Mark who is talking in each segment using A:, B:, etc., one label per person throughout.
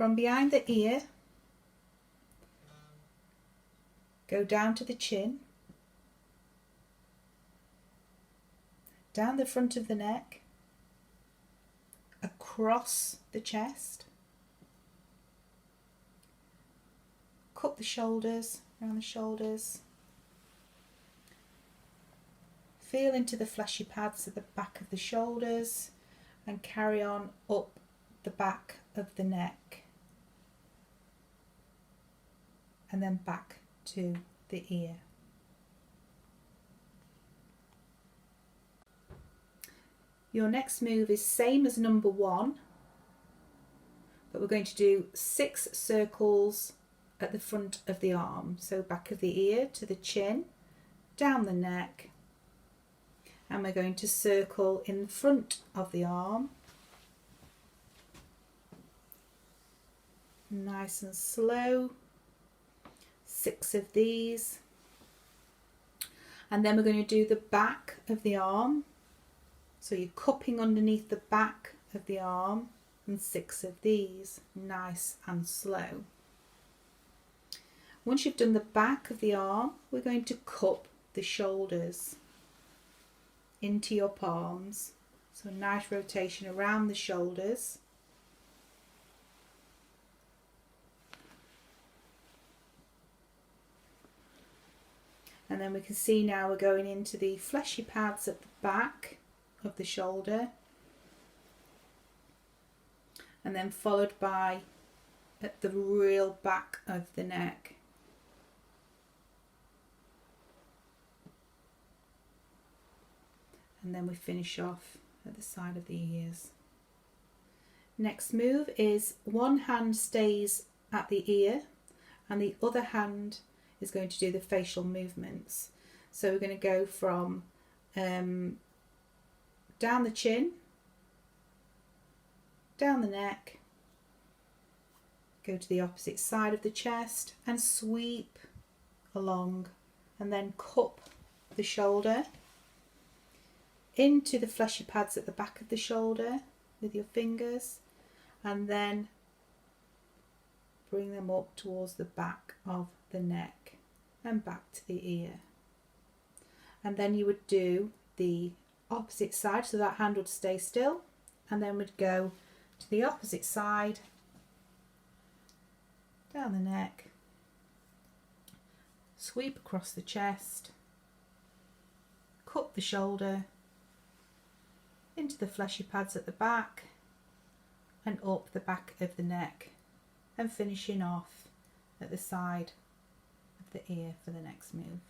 A: From behind the ear, go down to the chin, down the front of the neck, across the chest, cup the shoulders, around the shoulders, feel into the fleshy pads at the back of the shoulders and carry on up the back of the neck and then back to the ear. Your next move is same as number 1, but we're going to do 6 circles at the front of the arm. So back of the ear to the chin, down the neck, and we're going to circle in front of the arm. Nice and slow, 6 of these. And then we're going to do the back of the arm. So you're cupping underneath the back of the arm and 6 of these, nice and slow. Once you've done the back of the arm, we're going to cup the shoulders into your palms. So a nice rotation around the shoulders. And then we can see now we're going into the fleshy pads at the back of the shoulder, and then followed by at the real back of the neck. And then we finish off at the side of the ears. Next move is one hand stays at the ear and the other hand is going to do the facial movements. So we're going to go from down the chin, down the neck, go to the opposite side of the chest and sweep along, and then cup the shoulder into the fleshy pads at the back of the shoulder with your fingers, and then bring them up towards the back of the neck and back to the ear. And then you would do the opposite side, so that hand would stay still, and then we'd go to the opposite side, down the neck, sweep across the chest, cup the shoulder into the fleshy pads at the back and up the back of the neck, and finishing off at the side of the ear for the next move.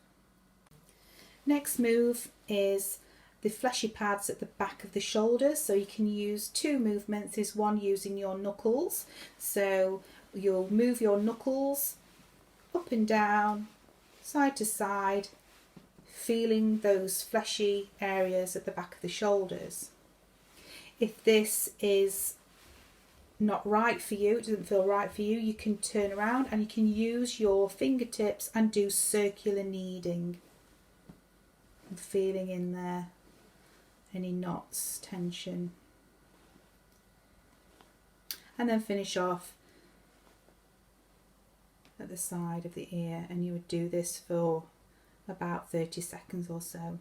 A: Next move is the fleshy pads at the back of the shoulders. So you can use 2 movements. Is one using your knuckles, so you'll move your knuckles up and down, side to side, feeling those fleshy areas at the back of the shoulders. If this is not right for you, it doesn't feel right for you, you can turn around and you can use your fingertips and do circular kneading and feeling in there any knots, tension, and then finish off at the side of the ear, and you would do this for about 30 seconds or so.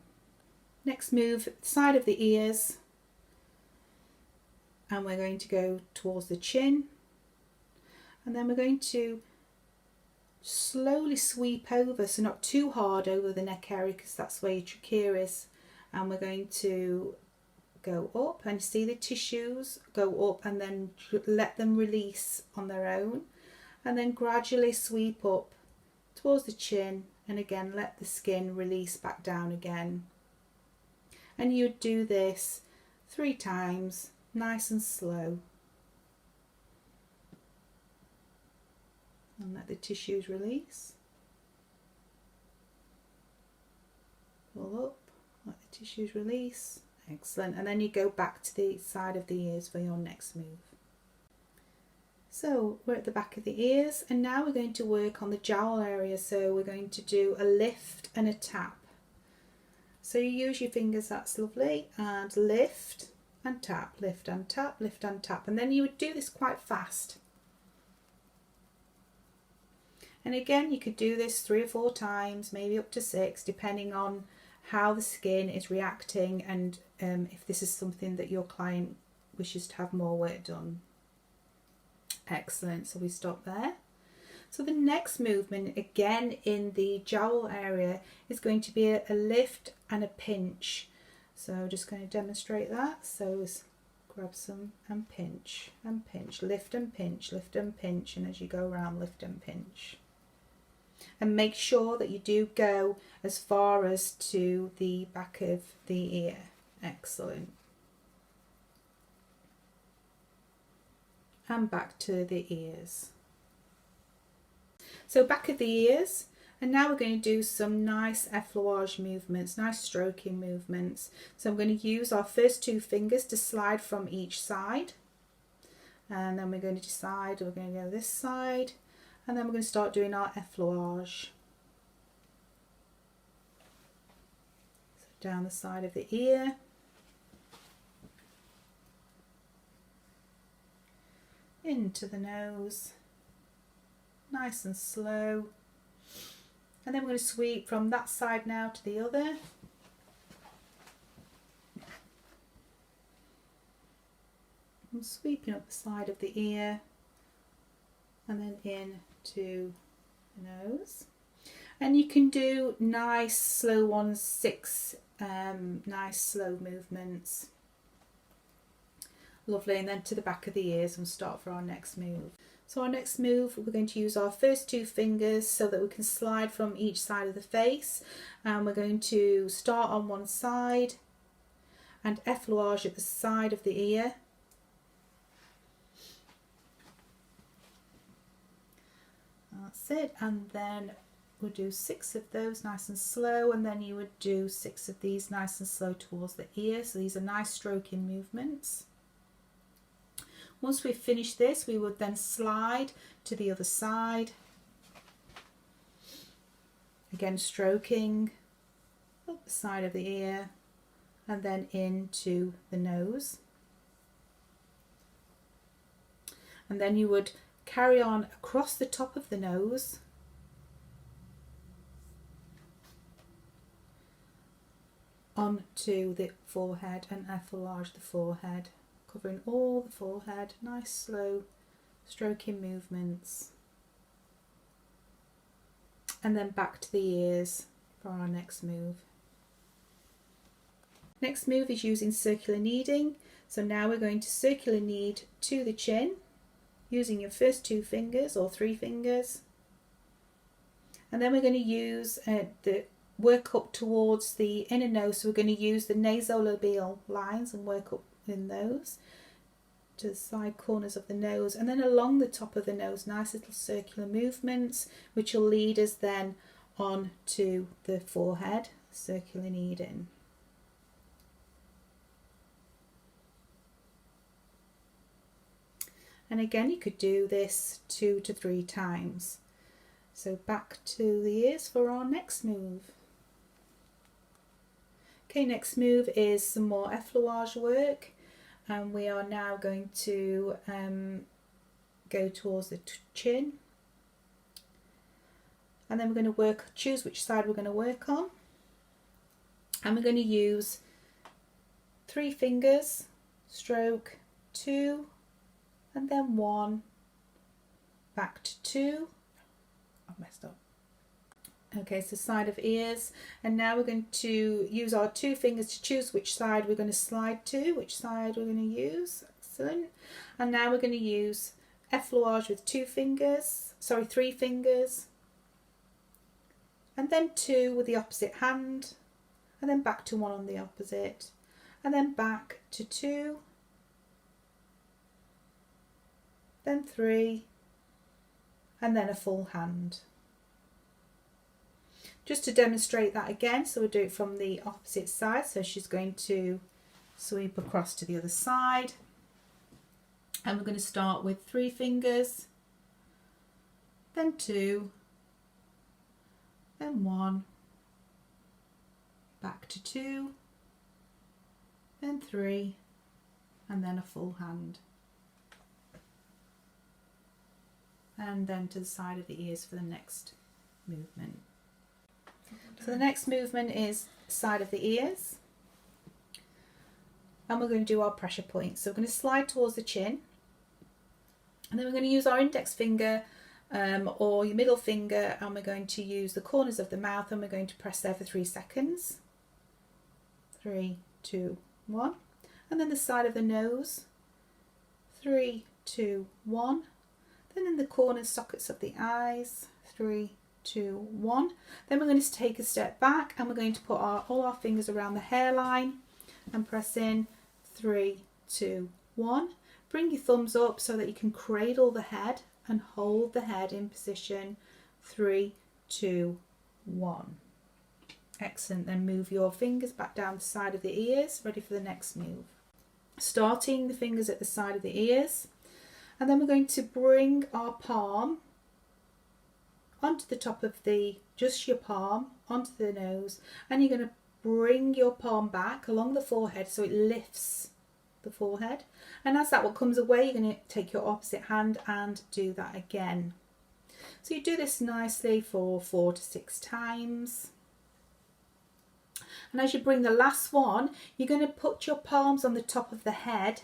A: Next move, side of the ears, and we're going to go towards the chin, and then we're going to slowly sweep over, so not too hard over the neck area because that's where your trachea is, and we're going to go up and see the tissues go up and then let them release on their own, and then gradually sweep up towards the chin, and again let the skin release back down again. And you do this 3 times, nice and slow, and let the tissues release. Pull up, let the tissues release. Excellent. And then you go back to the side of the ears for your next move. So we're at the back of the ears, and now we're going to work on the jowl area. So we're going to do a lift and a tap. So you use your fingers, that's lovely, and lift and tap, lift and tap, lift and tap. And then you would do this quite fast. And again, you could do this 3 or 4 times, maybe up to 6, depending on how the skin is reacting and if this is something that your client wishes to have more work done. Excellent, so we stop there. So the next movement, again in the jowl area, is going to be a lift and a pinch. So I'm just going to demonstrate that. So grab some and pinch, lift and pinch, lift and pinch, and as you go around, lift and pinch. And make sure that you do go as far as to the back of the ear. Excellent. And back to the ears. So back of the ears, and now we're going to do some nice effleurage movements, nice stroking movements. So I'm going to use our first 2 fingers to slide from each side, and then we're going to decide we're going to go this side, and then we're going to start doing our effleurage. So down the side of the ear, into the nose, nice and slow. And then we're going to sweep from that side now to the other. I'm sweeping up the side of the ear and then in to the nose. And you can do nice slow ones, 6 nice slow movements. Lovely, and then to the back of the ears and start for our next move. So our next move, we're going to use our first 2 fingers so that we can slide from each side of the face, and we're going to start on one side and effleurage at the side of the ear. That's it, and then we'll do 6 of those nice and slow, and then you would do 6 of these nice and slow towards the ear. So these are nice stroking movements. Once we've finished this, we would then slide to the other side. Again, stroking up the side of the ear and then into the nose. And then you would carry on across the top of the nose. Onto the forehead and effleurage the forehead. Covering all the forehead, nice slow stroking movements, and then back to the ears for our next move. Next move is using circular kneading. So now we're going to circular knead to the chin using your first 2 fingers or 3 fingers, and then we're going to use the work up towards the inner nose. So we're going to use the nasolabial lines and work up in those to the side corners of the nose, and then along the top of the nose, nice little circular movements which will lead us then on to the forehead, circular kneading. And again, you could do this 2 to 3 times. So back to the ears for our next move. Okay, next move is some more effleurage work, and we are now going to go towards the chin, and then we're going to choose which side we're going to work on, and we're going to use 3 fingers, stroke 2, and then 1, back to 2. I've messed up. Okay, so side of ears, and now we're going to use our 2 fingers to choose which side we're going to slide to, which side we're going to use. Excellent. And now we're going to use effleurage with 3 fingers, and then 2 with the opposite hand, and then back to 1 on the opposite, and then back to 2, then 3, and then a full hand. Just to demonstrate that again, so we'll do it from the opposite side. So she's going to sweep across to the other side, and we're going to start with 3 fingers, then 2, then 1, back to 2, then 3, and then a full hand. and then to the side of the ears for the next movement. So the next movement is side of the ears, and we're going to do our pressure points. So we're going to slide towards the chin, and then we're going to use our index finger or your middle finger, and we're going to use the corners of the mouth, and we're going to press there for 3 seconds. 3, 2, 1. And then the side of the nose. 3, 2, 1. Then in the corner sockets of the eyes. 3, 2, 1. Then we're going to take a step back, and we're going to put all our fingers around the hairline and press in. 3, 2, 1. Bring your thumbs up so that you can cradle the head and hold the head in position. 3, 2, 1. Excellent. Then move your fingers back down the side of the ears, ready for the next move. Starting the fingers at the side of the ears, and then we're going to bring our palm onto the top of just your palm onto the nose, and you're going to bring your palm back along the forehead so it lifts the forehead, and as that one comes away, you're going to take your opposite hand and do that again. So you do this nicely for 4 to 6 times. And as you bring the last one, you're going to put your palms on the top of the head,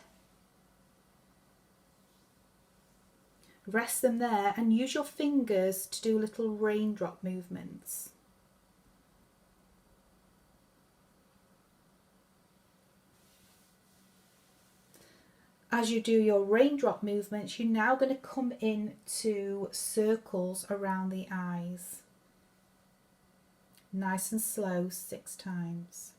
A: rest them there, and use your fingers to do little raindrop movements. As you do your raindrop movements, you're now going to come into circles around the eyes. Nice and slow, 6 times.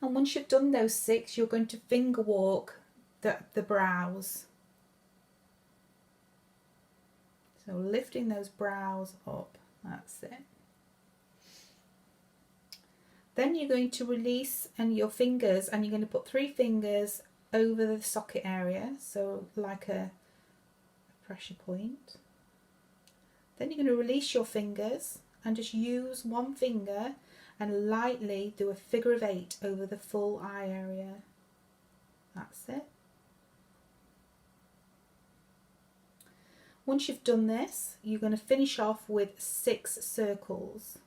A: And once you've done those 6, you're going to finger walk the brows. So lifting those brows up, that's it. Then you're going to release your fingers, and you're going to put 3 fingers over the socket area, so like a pressure point. Then you're going to release your fingers and just use one finger and lightly do a figure of 8 over the full eye area. That's it. Once you've done this, you're going to finish off with 6 circles.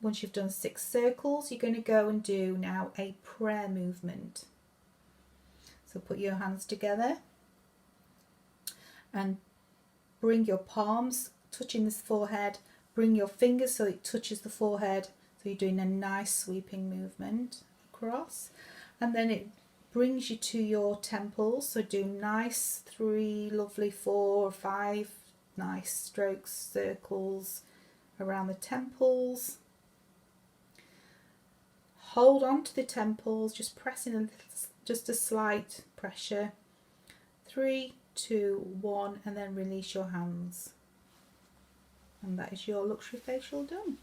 A: Once you've done 6 circles, you're going to go and do now a prayer movement. So put your hands together and bring your palms touching this forehead, bring your fingers so it touches the forehead, so you're doing a nice sweeping movement across, and then it brings you to your temples, so do nice 3 lovely 4 or 5 nice strokes, circles around the temples. Hold on to the temples, just pressing just a slight pressure. 3, 2, 1, and then release your hands. And that is your luxury facial done.